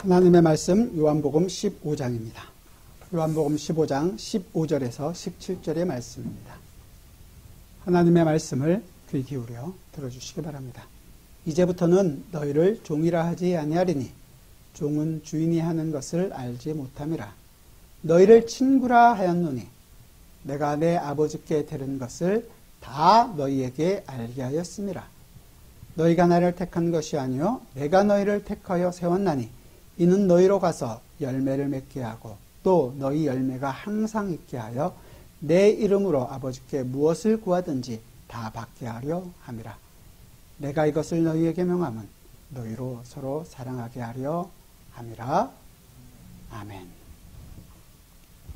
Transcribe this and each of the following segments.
하나님의 말씀 요한복음 15장입니다. 요한복음 15장 15절에서 17절의 말씀입니다. 하나님의 말씀을 귀 기울여 들어주시기 바랍니다. 이제부터는 너희를 종이라 하지 아니하리니 종은 주인이 하는 것을 알지 못함이라. 너희를 친구라 하였노니 내가 내 아버지께 들은 것을 다 너희에게 알게 하였음이라. 너희가 나를 택한 것이 아니요 내가 너희를 택하여 세웠나니 이는 너희로 가서 열매를 맺게 하고 또 너희 열매가 항상 있게 하여 내 이름으로 아버지께 무엇을 구하든지 다 받게 하려 함이라. 내가 이것을 너희에게 명함은 너희로 서로 사랑하게 하려 함이라. 아멘.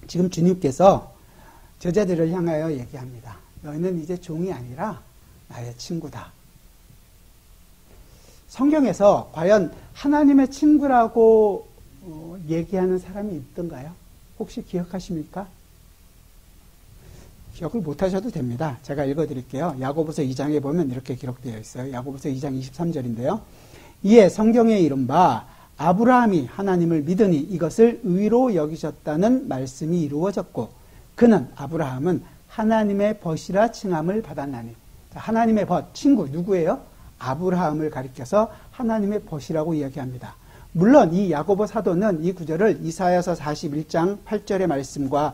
지금 주님께서 제자들을 향하여 얘기합니다. 너희는 이제 종이 아니라 나의 친구다. 성경에서 과연 하나님의 친구라고 얘기하는 사람이 있던가요? 혹시 기억하십니까? 기억을 못하셔도 됩니다. 제가 읽어드릴게요. 야고보서 2장에 보면 이렇게 기록되어 있어요. 야고보서 2장 23절인데요. 이에 성경에 이른 바 아브라함이 하나님을 믿으니 이것을 의로 여기셨다는 말씀이 이루어졌고 그는 아브라함은 하나님의 벗이라 칭함을 받았나니. 하나님의 벗, 친구 누구예요? 아브라함을 가리켜서 하나님의 벗이라고 이야기합니다. 물론 이 야고보 사도는 이 구절을 이사야서 41장 8절의 말씀과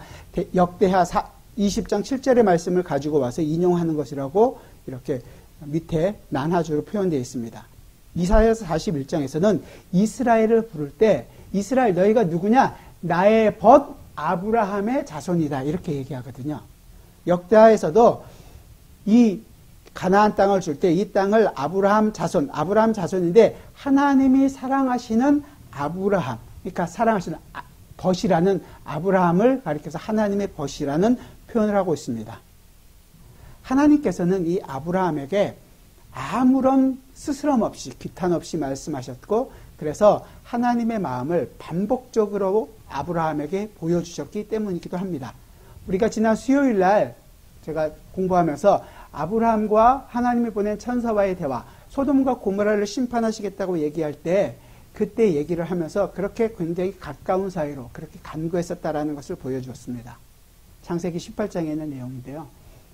역대하 20장 7절의 말씀을 가지고 와서 인용하는 것이라고 이렇게 밑에 난하주로 표현되어 있습니다. 이사야서 41장에서는 이스라엘을 부를 때 이스라엘 너희가 누구냐? 나의 벗 아브라함의 자손이다 이렇게 얘기하거든요. 역대하에서도 이 가나안 땅을 줄 때 이 땅을 아브라함 자손인데 하나님이 사랑하시는 아브라함, 그러니까 사랑하시는 벗이라는 아브라함을 가리켜서 하나님의 벗이라는 표현을 하고 있습니다. 하나님께서는 이 아브라함에게 아무런 스스럼 없이 규탄 없이 말씀하셨고 그래서 하나님의 마음을 반복적으로 아브라함에게 보여주셨기 때문이기도 합니다. 우리가 지난 수요일 날 제가 공부하면서 아브라함과 하나님이 보낸 천사와의 대화, 소돔과 고모라를 심판하시겠다고 얘기할 때 그때 얘기를 하면서 그렇게 굉장히 가까운 사이로 그렇게 간구했었다라는 것을 보여주었습니다. 창세기 18장에 있는 내용인데요.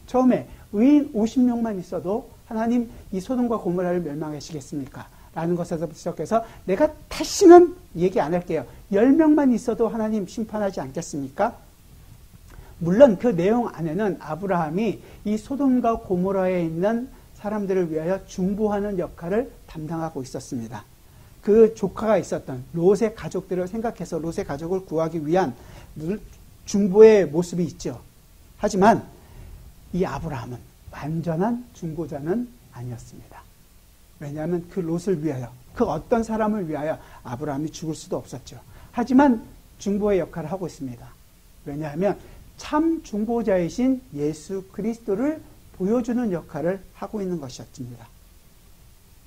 처음에 의인 50명만 있어도 하나님 이 소돔과 고모라를 멸망하시겠습니까? 라는 것에서 시작해서 내가 다시는 얘기 안 할게요. 10명만 있어도 하나님 심판하지 않겠습니까? 물론 그 내용 안에는 아브라함이 이 소돔과 고모라에 있는 사람들을 위하여 중보하는 역할을 담당하고 있었습니다. 그 조카가 있었던 롯의 가족들을 생각해서 롯의 가족을 구하기 위한 중보의 모습이 있죠. 하지만 이 아브라함은 완전한 중보자는 아니었습니다. 왜냐하면 그 롯을 위하여 그 어떤 사람을 위하여 아브라함이 죽을 수도 없었죠. 하지만 중보의 역할을 하고 있습니다. 왜냐하면 참 중보자이신 예수 그리스도를 보여주는 역할을 하고 있는 것이었습니다.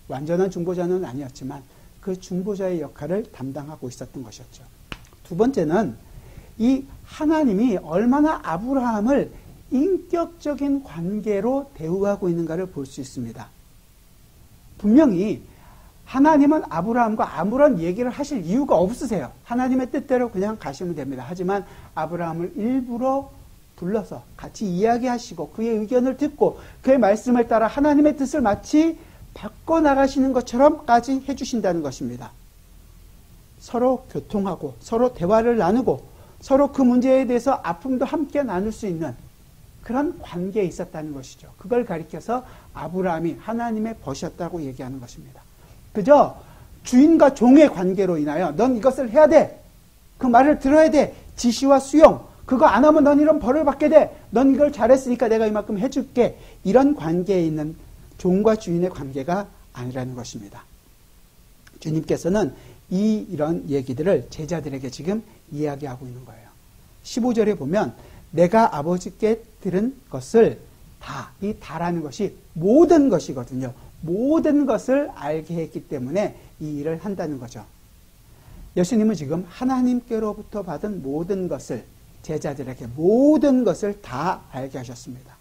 완전한 중보자는 아니었지만 그 중보자의 역할을 담당하고 있었던 것이었죠. 두 번째는 이 하나님이 얼마나 아브라함을 인격적인 관계로 대우하고 있는가를 볼 수 있습니다. 분명히 하나님은 아브라함과 아무런 얘기를 하실 이유가 없으세요. 하나님의 뜻대로 그냥 가시면 됩니다. 하지만 아브라함을 일부러 불러서 같이 이야기하시고 그의 의견을 듣고 그의 말씀을 따라 하나님의 뜻을 마치 바꿔나가시는 것처럼까지 해주신다는 것입니다. 서로 교통하고 서로 대화를 나누고 서로 그 문제에 대해서 아픔도 함께 나눌 수 있는 그런 관계에 있었다는 것이죠. 그걸 가리켜서 아브라함이 하나님의 벗이었다고 얘기하는 것입니다. 그저 주인과 종의 관계로 인하여 넌 이것을 해야 돼. 그 말을 들어야 돼. 지시와 수용. 그거 안 하면 넌 이런 벌을 받게 돼. 넌 이걸 잘했으니까 내가 이만큼 해줄게. 이런 관계에 있는 종과 주인의 관계가 아니라는 것입니다. 주님께서는 이런 얘기들을 제자들에게 지금 이야기하고 있는 거예요. 15절에 보면 내가 아버지께 들은 것을 다, 이 다라는 것이 모든 것이거든요. 모든 것을 알게 했기 때문에 이 일을 한다는 거죠. 예수님은 지금 하나님께로부터 받은 모든 것을 제자들에게 모든 것을 다 알게 하셨습니다.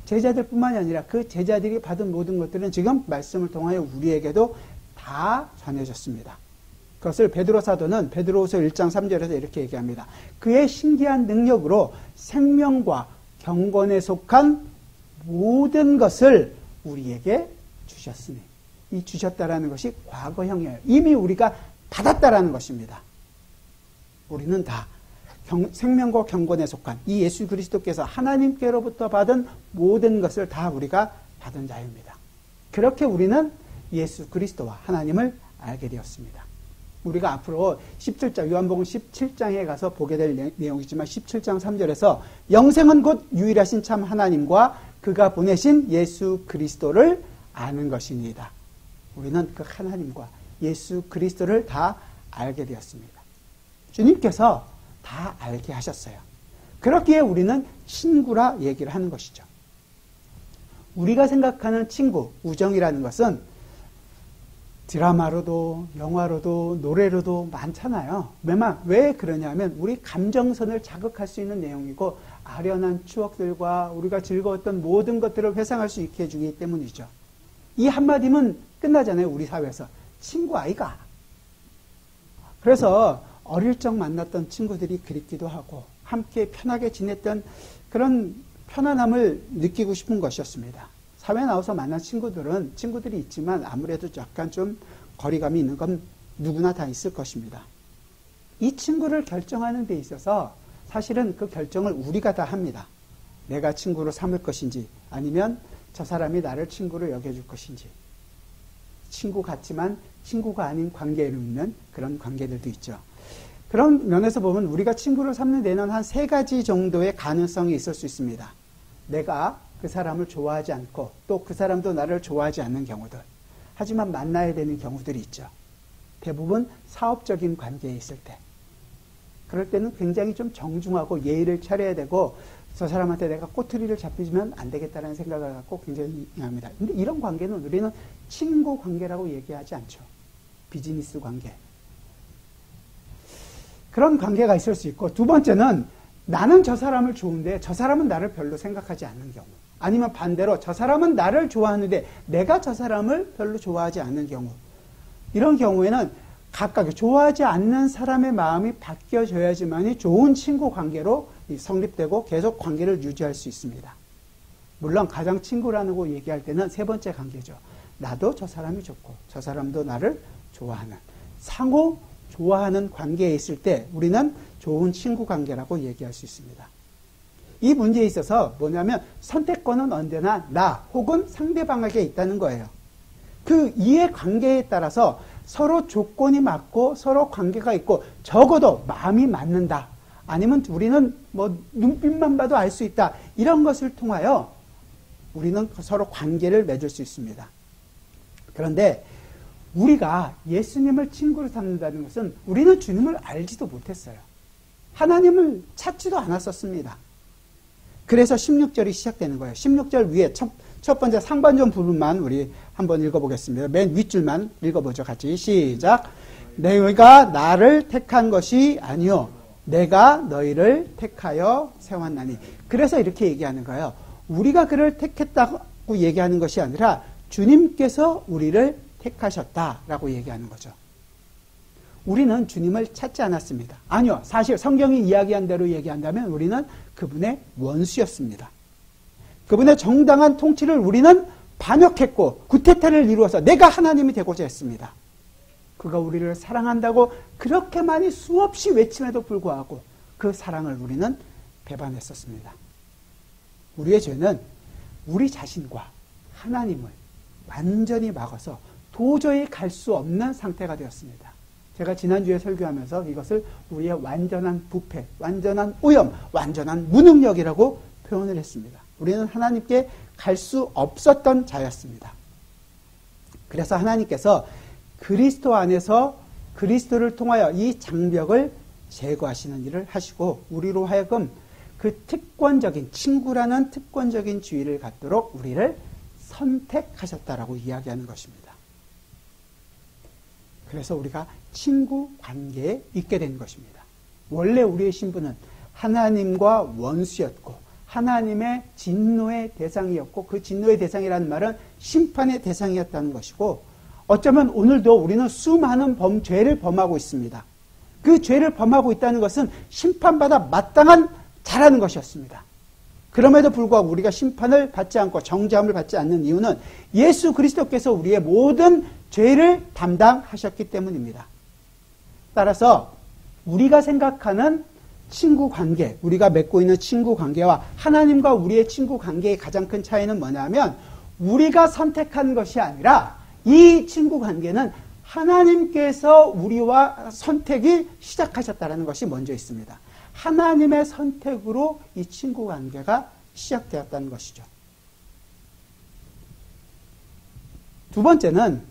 제자들뿐만이 아니라 그 제자들이 받은 모든 것들은 지금 말씀을 통하여 우리에게도 다 전해졌습니다. 그것을 베드로 사도는 베드로후서 1장 3절에서 이렇게 얘기합니다. 그의 신기한 능력으로 생명과 경건에 속한 모든 것을 우리에게 주셨으니, 이 주셨다라는 것이 과거형이에요. 이미 우리가 받았다라는 것입니다. 우리는 다 생명과 경건에 속한 이 예수 그리스도께서 하나님께로부터 받은 모든 것을 다 우리가 받은 자입니다. 그렇게 우리는 예수 그리스도와 하나님을 알게 되었습니다. 우리가 앞으로 17장, 요한복음 17장에 가서 보게 될 내용이지만 17장 3절에서 영생은 곧 유일하신 참 하나님과 그가 보내신 예수 그리스도를 아는 것입니다. 우리는 그 하나님과 예수 그리스도를 다 알게 되었습니다. 주님께서 다 알게 하셨어요. 그렇기에 우리는 친구라 얘기를 하는 것이죠. 우리가 생각하는 친구, 우정이라는 것은 드라마로도 영화로도 노래로도 많잖아요. 왜 그러냐면 우리 감정선을 자극할 수 있는 내용이고 아련한 추억들과 우리가 즐거웠던 모든 것들을 회상할 수 있게 해주기 때문이죠. 이 한마디면 끝나잖아요. 우리 사회에서. 친구 아이가. 그래서 어릴 적 만났던 친구들이 그립기도 하고 함께 편하게 지냈던 그런 편안함을 느끼고 싶은 것이었습니다. 사회에 나와서 만난 친구들이 있지만 아무래도 약간 좀 거리감이 있는 건 누구나 다 있을 것입니다. 이 친구를 결정하는 데 있어서 사실은 그 결정을 우리가 다 합니다. 내가 친구로 삼을 것인지 아니면 저 사람이 나를 친구로 여겨줄 것인지. 친구 같지만 친구가 아닌 관계를 맺는 그런 관계들도 있죠. 그런 면에서 보면 우리가 친구를 삼는 데는 한 3가지 정도의 가능성이 있을 수 있습니다. 내가 그 사람을 좋아하지 않고 또 그 사람도 나를 좋아하지 않는 경우들. 하지만 만나야 되는 경우들이 있죠. 대부분 사업적인 관계에 있을 때. 그럴 때는 굉장히 좀 정중하고 예의를 차려야 되고 저 사람한테 내가 꼬투리를 잡히면 안 되겠다는 생각을 갖고 굉장히 합니다. 근데 이런 관계는 우리는 친구 관계라고 얘기하지 않죠. 비즈니스 관계. 그런 관계가 있을 수 있고, 두 번째는 나는 저 사람을 좋은데 저 사람은 나를 별로 생각하지 않는 경우. 아니면 반대로 저 사람은 나를 좋아하는데 내가 저 사람을 별로 좋아하지 않는 경우. 이런 경우에는 각각 좋아하지 않는 사람의 마음이 바뀌어져야지만이 좋은 친구 관계로 성립되고 계속 관계를 유지할 수 있습니다. 물론 가장 친구라고 얘기할 때는 3번째 관계죠. 나도 저 사람이 좋고 저 사람도 나를 좋아하는, 상호 좋아하는 관계에 있을 때 우리는 좋은 친구 관계라고 얘기할 수 있습니다. 이 문제에 있어서 뭐냐면 선택권은 언제나 나 혹은 상대방에게 있다는 거예요. 그 이해 관계에 따라서 서로 조건이 맞고 서로 관계가 있고 적어도 마음이 맞는다. 아니면 우리는 뭐 눈빛만 봐도 알 수 있다. 이런 것을 통하여 우리는 서로 관계를 맺을 수 있습니다. 그런데 우리가 예수님을 친구로 삼는다는 것은 우리는 주님을 알지도 못했어요. 하나님을 찾지도 않았었습니다. 그래서 16절이 시작되는 거예요. 16절 위에 첫 번째 상반전 부분만 우리 한번 읽어보겠습니다. 맨 윗줄만 읽어보죠. 같이 시작. 너희가 나를 택한 것이 아니요 내가 너희를 택하여 세웠나니. 그래서 이렇게 얘기하는 거예요. 우리가 그를 택했다고 얘기하는 것이 아니라 주님께서 우리를 택하셨다라고 얘기하는 거죠. 우리는 주님을 찾지 않았습니다. 아니요. 사실 성경이 이야기한 대로 얘기한다면 우리는 그분의 원수였습니다. 그분의 정당한 통치를 우리는 반역했고 구태타를 이루어서 내가 하나님이 되고자 했습니다. 그가 우리를 사랑한다고 그렇게 많이 수없이 외침에도 불구하고 그 사랑을 우리는 배반했었습니다. 우리의 죄는 우리 자신과 하나님을 완전히 막아서 도저히 갈 수 없는 상태가 되었습니다. 제가 지난주에 설교하면서 이것을 우리의 완전한 부패, 완전한 오염, 완전한 무능력이라고 표현을 했습니다. 우리는 하나님께 갈 수 없었던 자였습니다. 그래서 하나님께서 그리스도 안에서 그리스도를 통하여 이 장벽을 제거하시는 일을 하시고 우리로 하여금 그 특권적인 친구라는 특권적인 지위를 갖도록 우리를 선택하셨다라고 이야기하는 것입니다. 그래서 우리가 친구 관계에 있게 된 것입니다. 원래 우리의 신분은 하나님과 원수였고 하나님의 진노의 대상이었고 그 진노의 대상이라는 말은 심판의 대상이었다는 것이고 어쩌면 오늘도 우리는 수많은 죄를 범하고 있습니다. 그 죄를 범하고 있다는 것은 심판받아 마땅한 자라는 것이었습니다. 그럼에도 불구하고 우리가 심판을 받지 않고 정죄함을 받지 않는 이유는 예수 그리스도께서 우리의 모든 죄를 담당하셨기 때문입니다. 따라서 우리가 생각하는 친구 관계, 우리가 맺고 있는 친구 관계와 하나님과 우리의 친구 관계의 가장 큰 차이는 뭐냐면 우리가 선택한 것이 아니라 이 친구 관계는 하나님께서 우리와 선택이 시작하셨다는 것이 먼저 있습니다. 하나님의 선택으로 이 친구 관계가 시작되었다는 것이죠. 두 번째는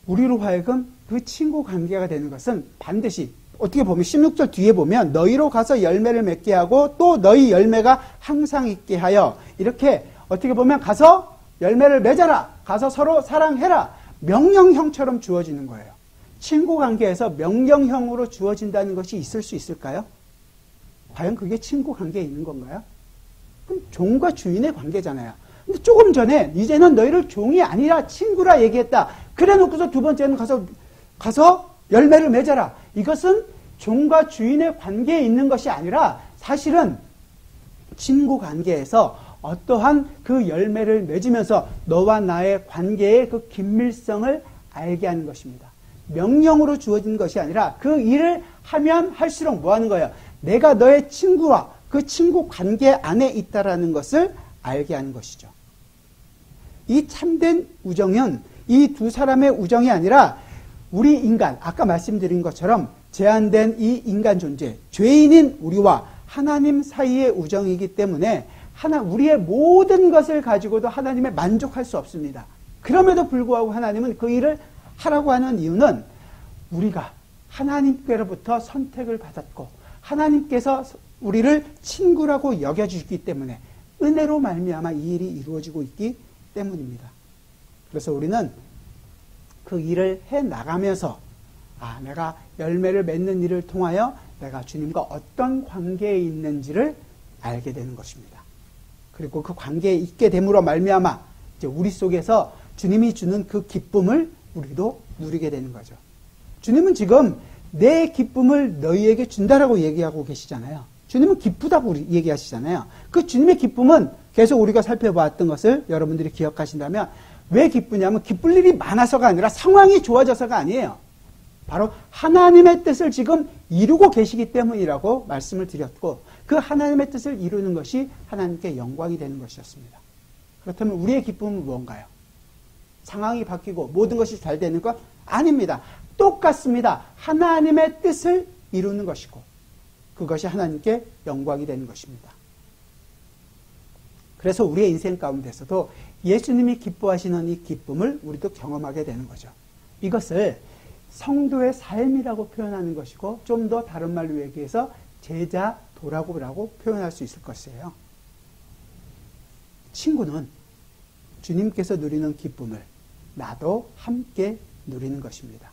우리로 하여금 그 친구 관계가 되는 것은 반드시 어떻게 보면 16절 뒤에 보면 너희로 가서 열매를 맺게 하고 또 너희 열매가 항상 있게 하여 이렇게 어떻게 보면 가서 열매를 맺어라. 가서 서로 사랑해라. 명령형처럼 주어지는 거예요. 친구 관계에서 명령형으로 주어진다는 것이 있을 수 있을까요? 과연 그게 친구 관계에 있는 건가요? 그럼 종과 주인의 관계잖아요. 근데 조금 전에 이제는 너희를 종이 아니라 친구라 얘기했다. 그래 놓고서 두 번째는 가서 열매를 맺어라. 이것은 종과 주인의 관계에 있는 것이 아니라 사실은 친구 관계에서 어떠한 그 열매를 맺으면서 너와 나의 관계의 그 긴밀성을 알게 하는 것입니다. 명령으로 주어진 것이 아니라 그 일을 하면 할수록 뭐 하는 거예요? 내가 너의 친구와 그 친구 관계 안에 있다라는 것을 알게 하는 것이죠. 이 참된 우정은 이 두 사람의 우정이 아니라 우리 인간, 아까 말씀드린 것처럼 제한된 이 인간 존재, 죄인인 우리와 하나님 사이의 우정이기 때문에 우리의 모든 것을 가지고도 하나님에 만족할 수 없습니다. 그럼에도 불구하고 하나님은 그 일을 하라고 하는 이유는 우리가 하나님께로부터 선택을 받았고 하나님께서 우리를 친구라고 여겨주기 때문에 은혜로 말미암아 이 일이 이루어지고 있기 때문입니다. 그래서 우리는 그 일을 해나가면서 내가 열매를 맺는 일을 통하여 내가 주님과 어떤 관계에 있는지를 알게 되는 것입니다. 그리고 그 관계에 있게 됨으로 말미암아 이제 우리 속에서 주님이 주는 그 기쁨을 우리도 누리게 되는 거죠. 주님은 지금 내 기쁨을 너희에게 준다라고 얘기하고 계시잖아요. 주님은 기쁘다고 얘기하시잖아요. 그 주님의 기쁨은 계속 우리가 살펴봤던 것을 여러분들이 기억하신다면 왜 기쁘냐면 기쁠 일이 많아서가 아니라 상황이 좋아져서가 아니에요. 바로 하나님의 뜻을 지금 이루고 계시기 때문이라고 말씀을 드렸고 그 하나님의 뜻을 이루는 것이 하나님께 영광이 되는 것이었습니다. 그렇다면 우리의 기쁨은 무언가요? 상황이 바뀌고 모든 것이 잘 되는 것? 아닙니다. 똑같습니다. 하나님의 뜻을 이루는 것이고 그것이 하나님께 영광이 되는 것입니다. 그래서 우리의 인생 가운데서도 예수님이 기뻐하시는 이 기쁨을 우리도 경험하게 되는 거죠. 이것을 성도의 삶이라고 표현하는 것이고 좀 더 다른 말로 얘기해서 제자 도라고 표현할 수 있을 것이에요. 친구는 주님께서 누리는 기쁨을 나도 함께 누리는 것입니다.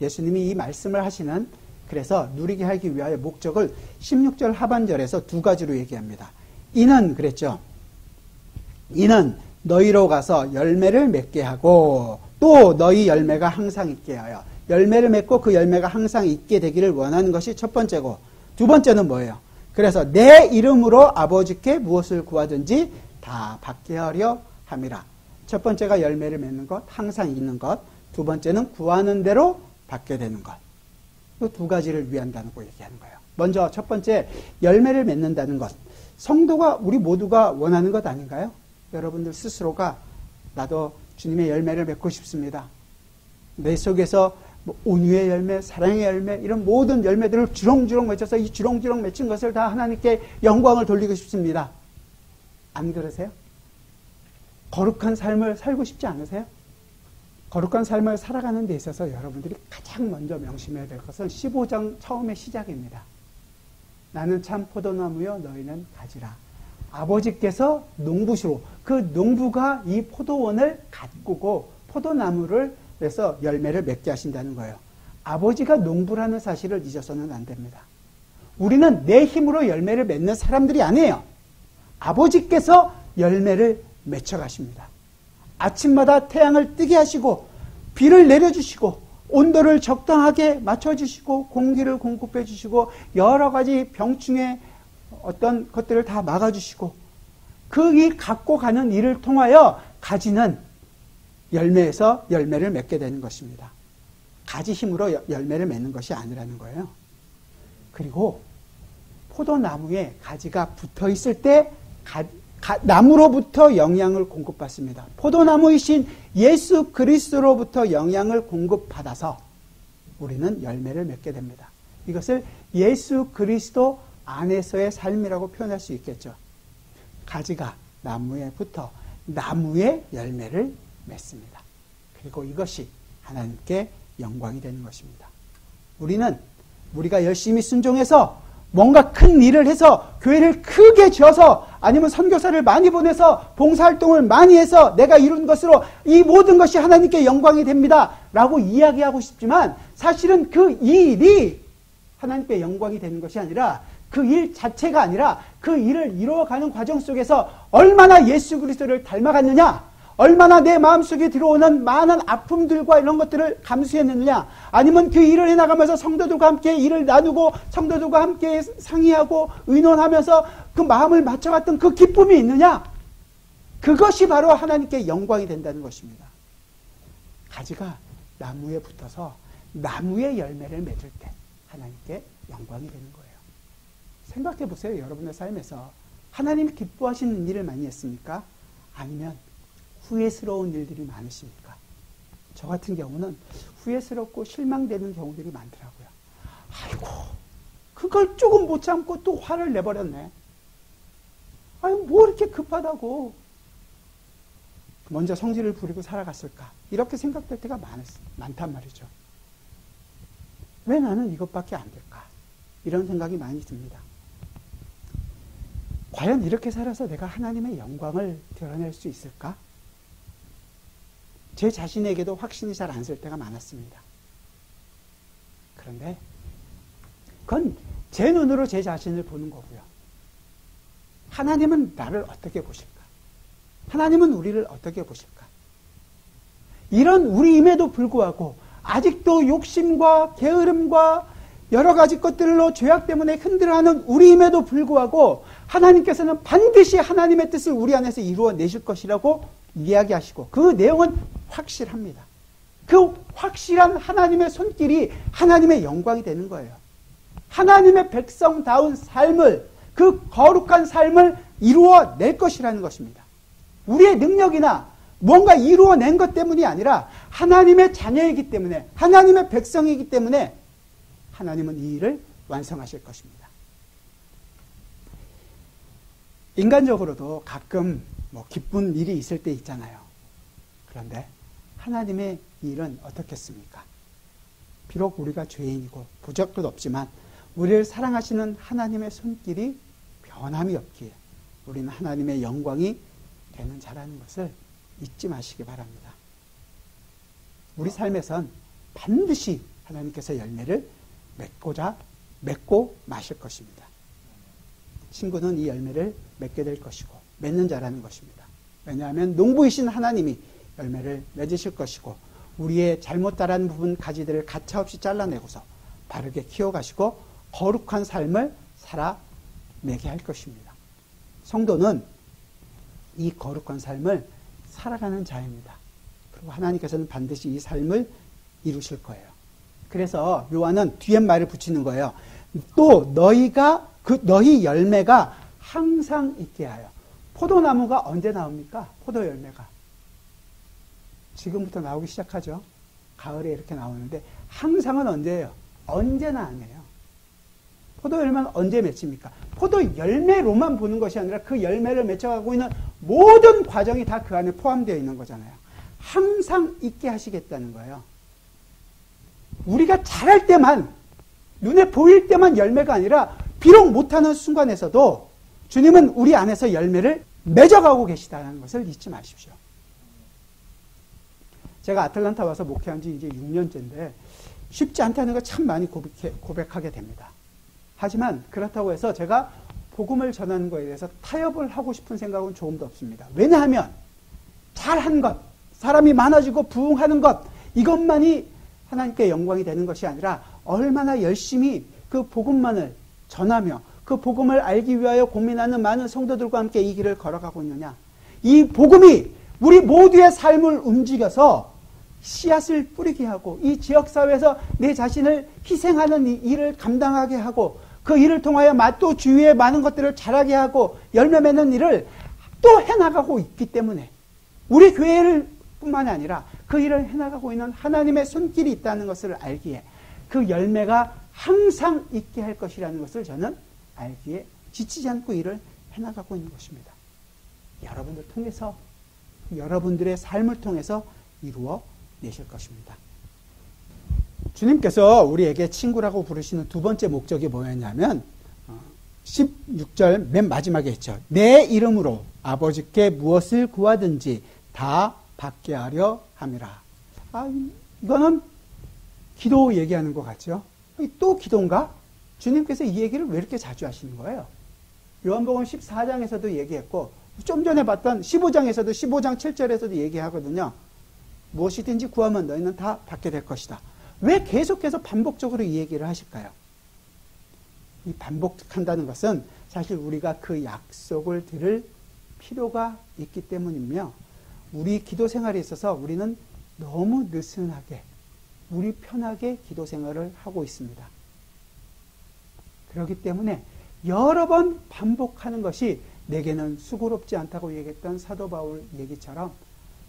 예수님이 이 말씀을 하시는 그래서 누리게 하기 위하여 목적을 16절 하반절에서 두 가지로 얘기합니다. 이는 그랬죠. 이는 너희로 가서 열매를 맺게 하고 또 너희 열매가 항상 있게 하여 열매를 맺고 그 열매가 항상 있게 되기를 원하는 것이 첫 번째고 두 번째는 뭐예요? 그래서 내 이름으로 아버지께 무엇을 구하든지 다 받게 하려 함이라. 첫 번째가 열매를 맺는 것, 항상 있는 것. 두 번째는 구하는 대로 받게 되는 것. 이 두 가지를 위한다고 얘기하는 거예요. 먼저 첫 번째 열매를 맺는다는 것. 성도가 우리 모두가 원하는 것 아닌가요? 여러분들 스스로가 나도 주님의 열매를 맺고 싶습니다. 내 속에서 온유의 열매, 사랑의 열매 이런 모든 열매들을 주렁주렁 맺어서 이 주렁주렁 맺힌 것을 다 하나님께 영광을 돌리고 싶습니다. 안 그러세요? 거룩한 삶을 살고 싶지 않으세요? 거룩한 삶을 살아가는 데 있어서 여러분들이 가장 먼저 명심해야 될 것은 15장 처음의 시작입니다. 나는 참 포도나무여 너희는 가지라. 아버지께서 농부시로 그 농부가 이 포도원을 가꾸고 포도나무를 그래서 열매를 맺게 하신다는 거예요. 아버지가 농부라는 사실을 잊어서는 안 됩니다. 우리는 내 힘으로 열매를 맺는 사람들이 아니에요. 아버지께서 열매를 맺혀 가십니다. 아침마다 태양을 뜨게 하시고 비를 내려주시고 온도를 적당하게 맞춰주시고 공기를 공급해 주시고 여러 가지 병충해 어떤 것들을 다 막아주시고 그 이 갖고 가는 일을 통하여 가지는 열매에서 열매를 맺게 되는 것입니다. 가지 힘으로 열매를 맺는 것이 아니라는 거예요. 그리고 포도나무에 가지가 붙어 있을 때 나무로부터 영양을 공급받습니다. 포도나무이신 예수 그리스도로부터 영양을 공급받아서 우리는 열매를 맺게 됩니다. 이것을 예수 그리스도 안에서의 삶이라고 표현할 수 있겠죠. 가지가 나무에 붙어 나무의 열매를 맺습니다. 그리고 이것이 하나님께 영광이 되는 것입니다. 우리가 열심히 순종해서 뭔가 큰 일을 해서 교회를 크게 지어서 아니면 선교사를 많이 보내서 봉사활동을 많이 해서 내가 이룬 것으로 이 모든 것이 하나님께 영광이 됩니다 라고 이야기하고 싶지만 사실은 그 일이 하나님께 영광이 되는 것이 아니라 그 일 자체가 아니라 그 일을 이루어가는 과정 속에서 얼마나 예수 그리스도를 닮아갔느냐, 얼마나 내 마음속에 들어오는 많은 아픔들과 이런 것들을 감수했느냐, 아니면 그 일을 해나가면서 성도들과 함께 일을 나누고 성도들과 함께 상의하고 의논하면서 그 마음을 맞춰갔던 그 기쁨이 있느냐, 그것이 바로 하나님께 영광이 된다는 것입니다. 가지가 나무에 붙어서 나무의 열매를 맺을 때 하나님께 영광이 되는 거예요. 생각해 보세요. 여러분의 삶에서 하나님이 기뻐하시는 일을 많이 했습니까? 아니면 후회스러운 일들이 많으십니까? 저 같은 경우는 후회스럽고 실망되는 경우들이 많더라고요. 아이고, 그걸 조금 못 참고 또 화를 내버렸네. 아니, 뭐 이렇게 급하다고 먼저 성질을 부리고 살아갔을까? 이렇게 생각될 때가 많단 말이죠. 왜 나는 이것밖에 안 될까? 이런 생각이 많이 듭니다. 과연 이렇게 살아서 내가 하나님의 영광을 드러낼 수 있을까? 제 자신에게도 확신이 잘 안 쓸 때가 많았습니다. 그런데 그건 제 눈으로 제 자신을 보는 거고요. 하나님은 나를 어떻게 보실까? 하나님은 우리를 어떻게 보실까? 이런 우리임에도 불구하고 아직도 욕심과 게으름과 여러 가지 것들로 죄악 때문에 흔들어하는 우리임에도 불구하고 하나님께서는 반드시 하나님의 뜻을 우리 안에서 이루어내실 것이라고 이야기하시고 그 내용은 확실합니다. 그 확실한 하나님의 손길이 하나님의 영광이 되는 거예요. 하나님의 백성다운 삶을, 그 거룩한 삶을 이루어낼 것이라는 것입니다. 우리의 능력이나 뭔가 이루어낸 것 때문이 아니라 하나님의 자녀이기 때문에, 하나님의 백성이기 때문에 하나님은 이 일을 완성하실 것입니다. 인간적으로도 가끔 기쁜 일이 있을 때 있잖아요. 그런데 하나님의 일은 어떻겠습니까? 비록 우리가 죄인이고 부적도 없지만 우리를 사랑하시는 하나님의 손길이 변함이 없기에 우리는 하나님의 영광이 되는 자라는 것을 잊지 마시기 바랍니다. 우리 삶에선 반드시 하나님께서 열매를 맺고 마실 것입니다. 친구는 이 열매를 맺게 될 것이고 맺는 자라는 것입니다. 왜냐하면 농부이신 하나님이 열매를 맺으실 것이고 우리의 잘못 따른 부분 가지들을 가차없이 잘라내고서 바르게 키워가시고 거룩한 삶을 살아내게 할 것입니다. 성도는 이 거룩한 삶을 살아가는 자입니다. 그리고 하나님께서는 반드시 이 삶을 이루실 거예요. 그래서 요한은 뒤에 말을 붙이는 거예요. 또 너희 열매가 항상 있게 하여. 포도나무가 언제 나옵니까? 포도 열매가. 지금부터 나오기 시작하죠. 가을에 이렇게 나오는데 항상은 언제예요? 언제나 아니에요. 포도 열매는 언제 맺힙니까? 포도 열매로만 보는 것이 아니라 그 열매를 맺혀가고 있는 모든 과정이 다 그 안에 포함되어 있는 거잖아요. 항상 있게 하시겠다는 거예요. 우리가 잘할 때만, 눈에 보일 때만 열매가 아니라 비록 못하는 순간에서도 주님은 우리 안에서 열매를 맺어가고 계시다는 것을 잊지 마십시오. 제가 아틀란타 와서 목회한 지 이제 6년째인데 쉽지 않다는 걸 참 많이 고백하게 됩니다. 하지만 그렇다고 해서 제가 복음을 전하는 것에 대해서 타협을 하고 싶은 생각은 조금도 없습니다. 왜냐하면 잘한 것, 사람이 많아지고 부흥하는 것, 이것만이 하나님께 영광이 되는 것이 아니라 얼마나 열심히 그 복음만을 전하며 그 복음을 알기 위하여 고민하는 많은 성도들과 함께 이 길을 걸어가고 있느냐. 이 복음이 우리 모두의 삶을 움직여서 씨앗을 뿌리게 하고 이 지역사회에서 내 자신을 희생하는 이 일을 감당하게 하고 그 일을 통하여 또 주위에 많은 것들을 자라게 하고 열매 맺는 일을 또 해나가고 있기 때문에 우리 교회를 뿐만 아니라 그 일을 해나가고 있는 하나님의 손길이 있다는 것을 알기에 그 열매가 항상 있게 할 것이라는 것을 저는 알기에 지치지 않고 일을 해나가고 있는 것입니다. 여러분들 통해서 여러분들의 삶을 통해서 이루어 내실 것입니다. 주님께서 우리에게 친구라고 부르시는 두 번째 목적이 뭐였냐면 16절 맨 마지막에 했죠. 내 이름으로 아버지께 무엇을 구하든지 다 받게 하려 함이라. 이거는 기도 얘기하는 것 같죠. 또 기도인가? 주님께서 이 얘기를 왜 이렇게 자주 하시는 거예요? 요한복음 14장에서도 얘기했고 좀 전에 봤던 15장에서도 15장 7절에서도 얘기하거든요. 무엇이든지 구하면 너희는 다 받게 될 것이다. 왜 계속해서 반복적으로 이 얘기를 하실까요? 이 반복한다는 것은 사실 우리가 그 약속을 들을 필요가 있기 때문이며 우리 기도 생활에 있어서 우리는 너무 느슨하게 우리 편하게 기도 생활을 하고 있습니다. 그렇기 때문에 여러 번 반복하는 것이 내게는 수고롭지 않다고 얘기했던 사도 바울 얘기처럼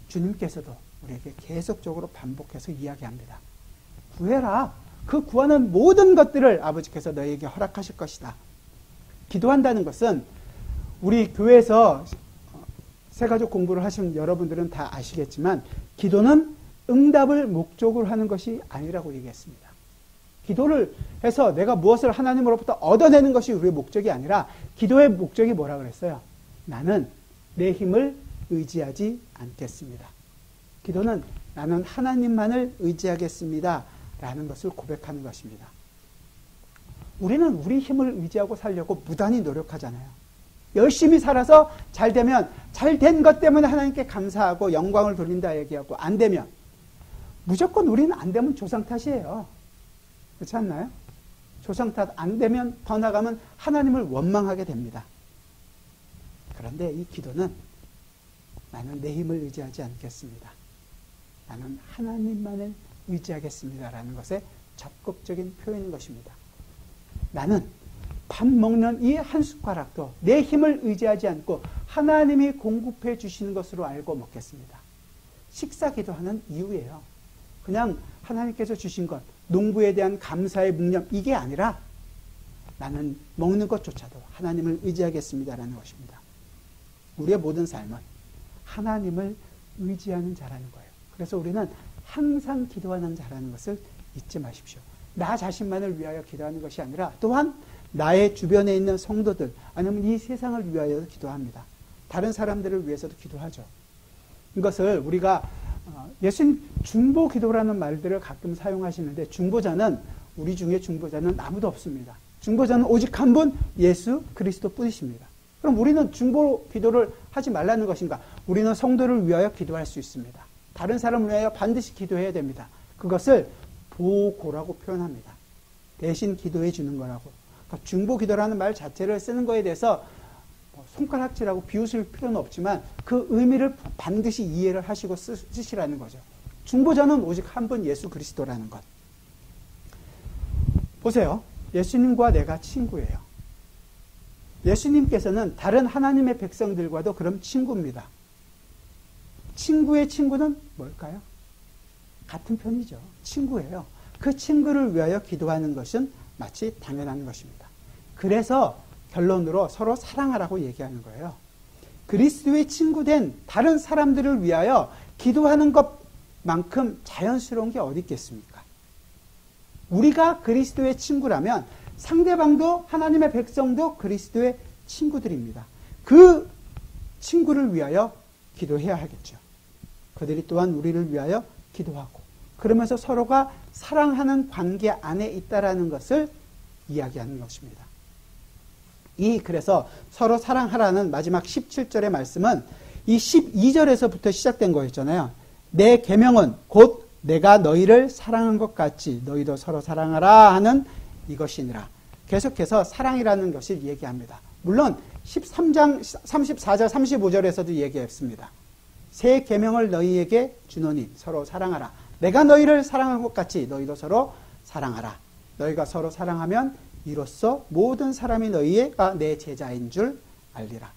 주님께서도 우리에게 계속적으로 반복해서 이야기합니다. 구해라. 그 구하는 모든 것들을 아버지께서 너희에게 허락하실 것이다. 기도한다는 것은 우리 교회에서 새가족 공부를 하신 여러분들은 다 아시겠지만 기도는 응답을 목적으로 하는 것이 아니라고 얘기했습니다. 기도를 해서 내가 무엇을 하나님으로부터 얻어내는 것이 우리의 목적이 아니라 기도의 목적이 뭐라 그랬어요? 나는 내 힘을 의지하지 않겠습니다. 기도는 나는 하나님만을 의지하겠습니다 라는 것을 고백하는 것입니다. 우리는 우리 힘을 의지하고 살려고 무단히 노력하잖아요. 열심히 살아서 잘 되면 잘 된 것 때문에 하나님께 감사하고 영광을 돌린다 얘기하고 안 되면 무조건 우리는 안 되면 조상 탓이에요. 그렇지 않나요? 조상 탓 안 되면 더 나가면 하나님을 원망하게 됩니다. 그런데 이 기도는 나는 내 힘을 의지하지 않겠습니다. 나는 하나님만을 의지하겠습니다라는 것의 적극적인 표현인 것입니다. 나는 밥 먹는 이 한 숟가락도 내 힘을 의지하지 않고 하나님이 공급해 주시는 것으로 알고 먹겠습니다. 식사 기도하는 이유예요. 그냥 하나님께서 주신 것, 농부에 대한 감사의 묵념 이게 아니라 나는 먹는 것조차도 하나님을 의지하겠습니다라는 것입니다. 우리의 모든 삶은 하나님을 의지하는 자라는 거예요. 그래서 우리는 항상 기도하는 자라는 것을 잊지 마십시오. 나 자신만을 위하여 기도하는 것이 아니라 또한 나의 주변에 있는 성도들 아니면 이 세상을 위하여 기도합니다. 다른 사람들을 위해서도 기도하죠. 이것을 우리가 예수님 중보 기도라는 말들을 가끔 사용하시는데 중보자는 우리 중에 중보자는 아무도 없습니다. 중보자는 오직 한 분 예수 그리스도 뿐이십니다. 그럼 우리는 중보 기도를 하지 말라는 것인가? 우리는 성도를 위하여 기도할 수 있습니다. 다른 사람을 위하여 반드시 기도해야 됩니다. 그것을 보고라고 표현합니다. 대신 기도해 주는 거라고. 그러니까 중보 기도라는 말 자체를 쓰는 거에 대해서 손가락질하고 비웃을 필요는 없지만 그 의미를 반드시 이해를 하시고 쓰시라는 거죠. 중보자는 오직 한 분 예수 그리스도라는 것. 보세요. 예수님과 내가 친구예요. 예수님께서는 다른 하나님의 백성들과도 그럼 친구입니다. 친구의 친구는 뭘까요? 같은 편이죠. 친구예요. 그 친구를 위하여 기도하는 것은 마치 당연한 것입니다. 그래서 결론으로 서로 사랑하라고 얘기하는 거예요. 그리스도의 친구된 다른 사람들을 위하여 기도하는 것만큼 자연스러운 게 어디 있겠습니까? 우리가 그리스도의 친구라면 상대방도 하나님의 백성도 그리스도의 친구들입니다. 그 친구를 위하여 기도해야 하겠죠. 그들이 또한 우리를 위하여 기도하고 그러면서 서로가 사랑하는 관계 안에 있다라는 것을 이야기하는 것입니다. 그래서 서로 사랑하라는 마지막 17절의 말씀은 이 12절에서부터 시작된 거였잖아요. 내 계명은 곧 내가 너희를 사랑한 것 같이 너희도 서로 사랑하라 하는 이것이니라. 계속해서 사랑이라는 것을 얘기합니다. 물론 13장 34절 35절에서도 얘기했습니다. 새 계명을 너희에게 주노니 서로 사랑하라. 내가 너희를 사랑한 것 같이 너희도 서로 사랑하라. 너희가 서로 사랑하면 이로써 모든 사람이 너희가 내 제자인 줄 알리라.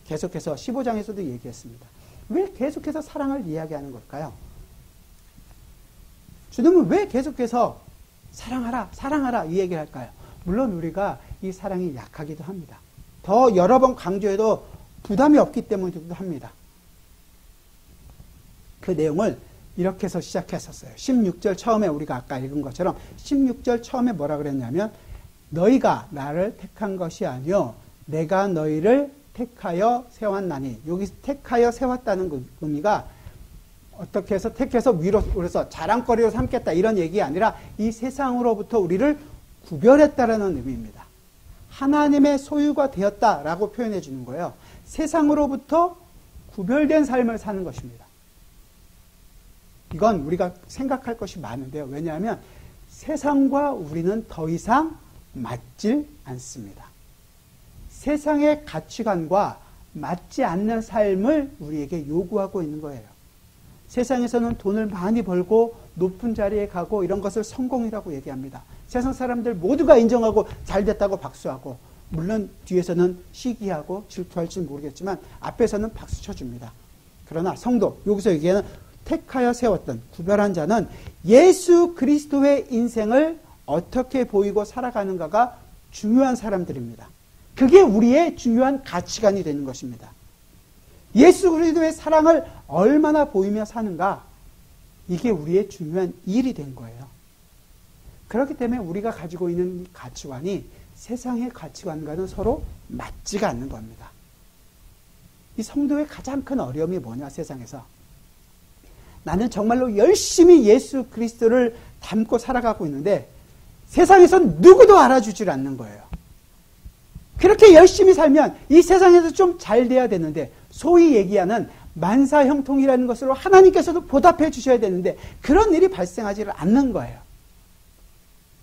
계속해서 15장에서도 얘기했습니다. 왜 계속해서 사랑을 이야기하는 걸까요? 주님은 왜 계속해서 사랑하라, 사랑하라 이 얘기를 할까요? 물론 우리가 이 사랑이 약하기도 합니다. 더 여러 번 강조해도 부담이 없기 때문이기도 합니다. 그 내용을 이렇게 해서 시작했었어요. 16절 처음에 우리가 아까 읽은 것처럼 16절 처음에 뭐라 그랬냐면 너희가 나를 택한 것이 아니요 내가 너희를 택하여 세웠나니. 여기 택하여 세웠다는 그 의미가 어떻게 해서 택해서 위로 그래서 자랑거리로 삼겠다 이런 얘기 아니라 이 세상으로부터 우리를 구별했다라는 의미입니다. 하나님의 소유가 되었다라고 표현해 주는 거예요. 세상으로부터 구별된 삶을 사는 것입니다. 이건 우리가 생각할 것이 많은데요. 왜냐하면 세상과 우리는 더 이상 맞질 않습니다. 세상의 가치관과 맞지 않는 삶을 우리에게 요구하고 있는 거예요. 세상에서는 돈을 많이 벌고 높은 자리에 가고 이런 것을 성공이라고 얘기합니다. 세상 사람들 모두가 인정하고 잘 됐다고 박수하고, 물론 뒤에서는 시기하고 질투할지 모르겠지만 앞에서는 박수 쳐줍니다. 그러나 성도, 여기서 얘기하는 택하여 세웠던 구별한 자는 예수 그리스도의 인생을 어떻게 보이고 살아가는가가 중요한 사람들입니다. 그게 우리의 중요한 가치관이 되는 것입니다. 예수 그리스도의 사랑을 얼마나 보이며 사는가, 이게 우리의 중요한 일이 된 거예요. 그렇기 때문에 우리가 가지고 있는 이 가치관이 세상의 가치관과는 서로 맞지가 않는 겁니다. 이 성도의 가장 큰 어려움이 뭐냐, 세상에서. 나는 정말로 열심히 예수 그리스도를 닮고 살아가고 있는데 세상에선 누구도 알아주질 않는 거예요. 그렇게 열심히 살면 이 세상에서 좀 잘 돼야 되는데, 소위 얘기하는 만사형통이라는 것으로 하나님께서도 보답해 주셔야 되는데 그런 일이 발생하지를 않는 거예요.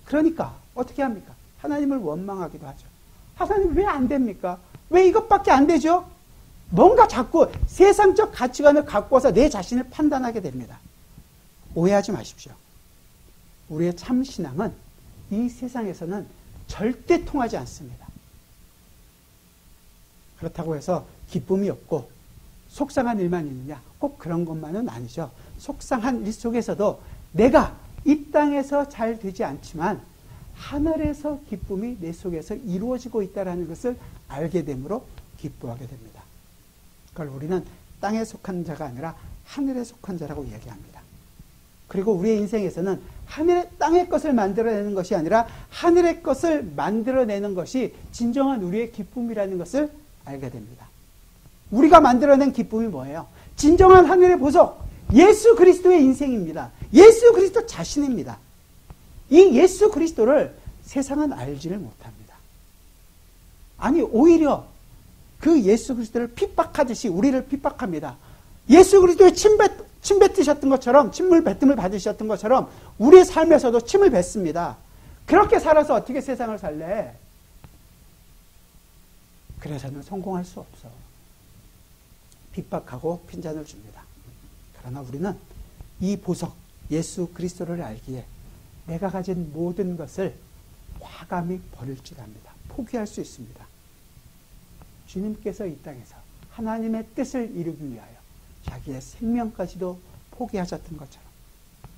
그러니까 어떻게 합니까? 하나님을 원망하기도 하죠. 하나님 왜 안 됩니까? 왜 이것밖에 안 되죠? 뭔가 자꾸 세상적 가치관을 갖고 와서 내 자신을 판단하게 됩니다. 오해하지 마십시오. 우리의 참 신앙은 이 세상에서는 절대 통하지 않습니다. 그렇다고 해서 기쁨이 없고 속상한 일만 있느냐? 꼭 그런 것만은 아니죠. 속상한 일 속에서도 내가 이 땅에서 잘 되지 않지만 하늘에서 기쁨이 내 속에서 이루어지고 있다는 것을 알게 되므로 기뻐하게 됩니다. 그걸 우리는 땅에 속한 자가 아니라 하늘에 속한 자라고 얘기합니다. 그리고 우리의 인생에서는 하늘의 땅의 것을 만들어내는 것이 아니라 하늘의 것을 만들어내는 것이 진정한 우리의 기쁨이라는 것을 알게 됩니다. 우리가 만들어낸 기쁨이 뭐예요? 진정한 하늘의 보석, 예수 그리스도의 인생입니다. 예수 그리스도 자신입니다. 이 예수 그리스도를 세상은 알지를 못합니다. 아니, 오히려 그 예수 그리스도를 핍박하듯이 우리를 핍박합니다. 예수 그리스도의 침 뱉으셨던 것처럼, 침물 뱉음을 받으셨던 것처럼 우리의 삶에서도 침을 뱉습니다. 그렇게 살아서 어떻게 세상을 살래? 그래서는 성공할 수 없어. 핍박하고 핀잔을 줍니다. 그러나 우리는 이 보석, 예수 그리스도를 알기에 내가 가진 모든 것을 과감히 버릴 줄 압니다. 포기할 수 있습니다. 주님께서 이 땅에서 하나님의 뜻을 이루기 위하여 자기의 생명까지도 포기하셨던 것처럼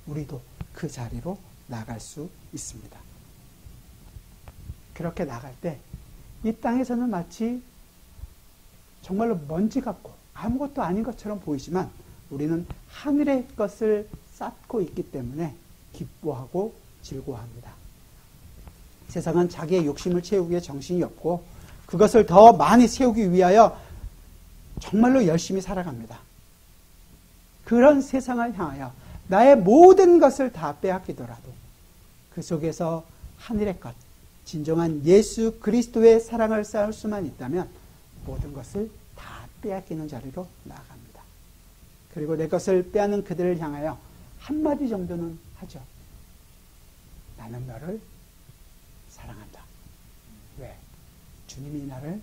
우리도 그 자리로 나갈 수 있습니다. 그렇게 나갈 때 이 땅에서는 마치 정말로 먼지 같고 아무것도 아닌 것처럼 보이지만 우리는 하늘의 것을 쌓고 있기 때문에 기뻐하고 즐거워합니다. 세상은 자기의 욕심을 채우기에 정신이 없고 그것을 더 많이 세우기 위하여 정말로 열심히 살아갑니다. 그런 세상을 향하여 나의 모든 것을 다 빼앗기더라도 그 속에서 하늘의 것, 진정한 예수 그리스도의 사랑을 쌓을 수만 있다면 모든 것을 다 빼앗기는 자리로 나아갑니다. 그리고 내 것을 빼앗는 그들을 향하여 한마디 정도는 하죠. 나는 너를 사랑한다. 왜? 주님이 나를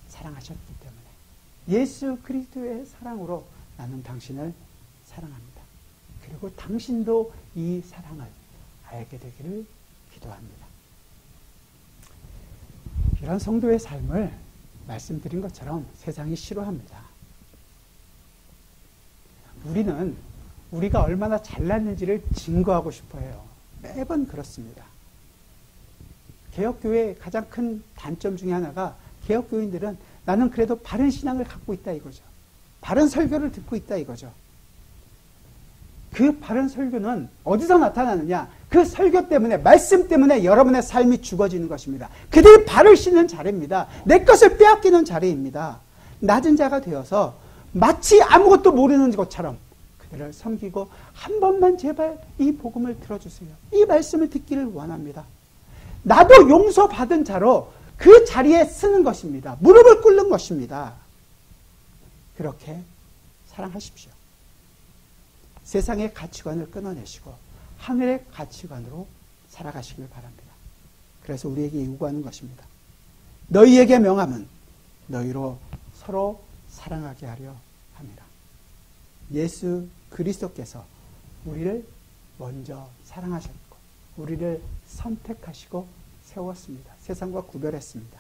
사랑하셨기 때문에. 예수 그리스도의 사랑으로 나는 당신을 사랑합니다. 그리고 당신도 이 사랑을 알게 되기를 기도합니다. 이런 성도의 삶을 말씀드린 것처럼 세상이 싫어합니다. 우리는 우리가 얼마나 잘났는지를 증거하고 싶어 해요. 매번 그렇습니다. 개혁교회의 가장 큰 단점 중에 하나가 개혁교인들은 나는 그래도 바른 신앙을 갖고 있다 이거죠. 바른 설교를 듣고 있다 이거죠. 그 바른 설교는 어디서 나타나느냐? 그 설교 때문에, 말씀 때문에 여러분의 삶이 죽어지는 것입니다. 그들이 발을 씻는 자리입니다. 내 것을 빼앗기는 자리입니다. 낮은 자가 되어서 마치 아무것도 모르는 것처럼 그들을 섬기고 한 번만 제발 이 복음을 들어주세요. 이 말씀을 듣기를 원합니다. 나도 용서받은 자로 그 자리에 쓰는 것입니다. 무릎을 꿇는 것입니다. 그렇게 사랑하십시오. 세상의 가치관을 끊어내시고 하늘의 가치관으로 살아가시길 바랍니다. 그래서 우리에게 요구하는 것입니다. 너희에게 명함은 너희로 서로 사랑하게 하려 합니다. 예수 그리스도께서 우리를 먼저 사랑하셨고 우리를 선택하시고 세웠습니다. 세상과 구별했습니다.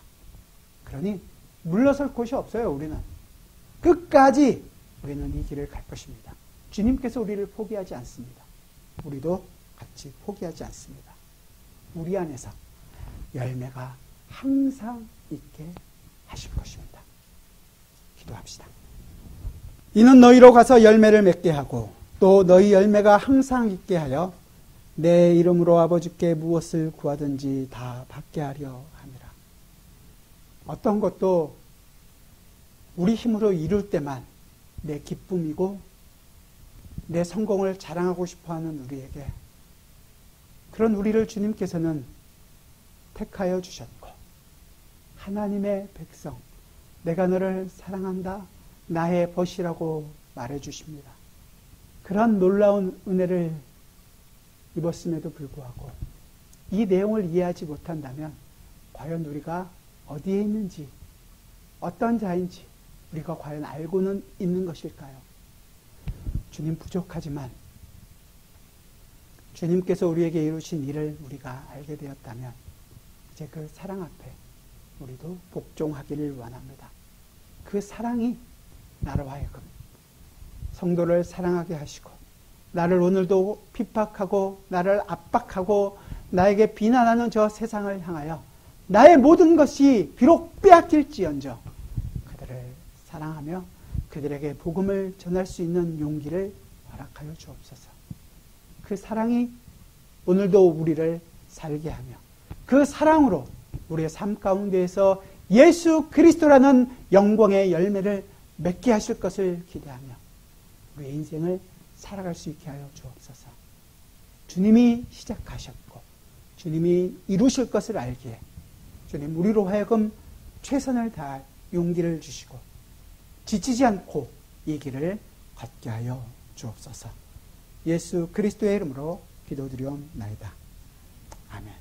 그러니 물러설 곳이 없어요. 우리는 끝까지 우리는 이 길을 갈 것입니다. 주님께서 우리를 포기하지 않습니다. 우리도 같이 포기하지 않습니다. 우리 안에서 열매가 항상 있게 하실 것입니다. 기도합시다. 이는 너희로 가서 열매를 맺게 하고 또 너희 열매가 항상 있게 하여 내 이름으로 아버지께 무엇을 구하든지 다 받게 하려 함이라. 어떤 것도 우리 힘으로 이룰 때만 내 기쁨이고 내 성공을 자랑하고 싶어하는 우리에게 그런 우리를 주님께서는 택하여 주셨고 하나님의 백성 내가 너를 사랑한다 나의 벗이라고 말해 주십니다. 그런 놀라운 은혜를 입었음에도 불구하고 이 내용을 이해하지 못한다면 과연 우리가 어디에 있는지 어떤 자인지 우리가 과연 알고는 있는 것일까요? 주님 부족하지만 주님께서 우리에게 이루신 일을 우리가 알게 되었다면 이제 그 사랑 앞에 우리도 복종하기를 원합니다. 그 사랑이 나로 하여금 성도를 사랑하게 하시고 나를 오늘도 핍박하고 나를 압박하고 나에게 비난하는 저 세상을 향하여 나의 모든 것이 비록 빼앗길지언정 그들을 사랑하며 그들에게 복음을 전할 수 있는 용기를 허락하여 주옵소서. 그 사랑이 오늘도 우리를 살게 하며 그 사랑으로 우리의 삶 가운데에서 예수 그리스도라는 영광의 열매를 맺게 하실 것을 기대하며 우리의 인생을 살아갈 수 있게 하여 주옵소서. 주님이 시작하셨고 주님이 이루실 것을 알기에 주님 우리로 하여금 최선을 다할 용기를 주시고 지치지 않고 이 길을 걷게 하여 주옵소서. 예수 그리스도의 이름으로 기도드리옵나이다. 아멘.